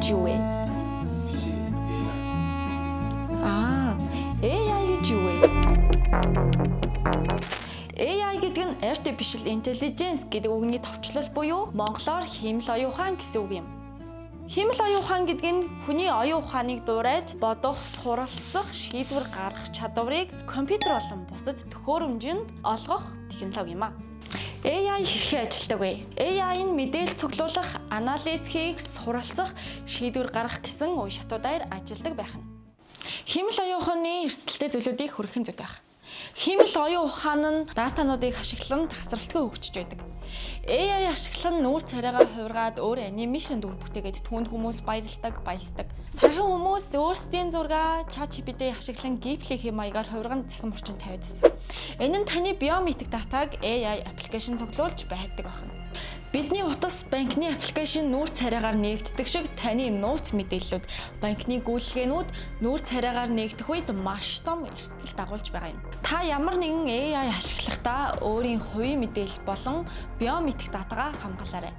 гэж юу вэ? AI гэж юу вэ? AI гэдэг нь Artificial Intelligence гэдэг үгний товчлол буюу монголоор хиймэл оюун ухаан гэсэн үг юм. Хиймэл оюун ухаан гэдэг нь хүний оюун ухааныг дуурайж бодох, суралцах, шийдвэр гаргах чадварыг компьютер болон бусад төхөөрөмжөнд олгох технологи юм а. AI хэрхэн ажилладаг вэ? AI нь мэдээлэл цуглуулах, анализ хийх, суралцах, шийдвэр гаргах гэсэн үе шатуудаар ажилладаг байх нь. Хиймэл оюун ухааны эрсдэлтэй зүйлүүдийг хүрхэн зүйтэй байх. Хиймэл оюун ухаан нь датануудыг ашиглан тасралтгүй хөгжиж байдаг. AI ашиглан нүүр царайгаа хувиргаад өөр анимашн дүр бүтээгээд түүнд хүмүүс баярлдаг. Саяхан хүмүүс өөрсдийн зураг ChatGPT ашиглан гиплийн маягаар хувирган цахим орчинд тавиадсан. Энэ нь таны биометрик датаг AI аппликейшн цуглуулж байдаг байна. Бидний утас банкны аппликейшн нүүр царайгаар нээгддэг шиг таны нууц мэдээллүүд, банкны гүйцэтгэлгэнүүд нүүр царайгаар нээгдэх үед маш том эрсдэл дагуулж байгаа юм. Та ямар нэгэн AI ашиглахдаа өөрийн хувийн мэдээлэл болон биометрик датагаа хамгаалаарай.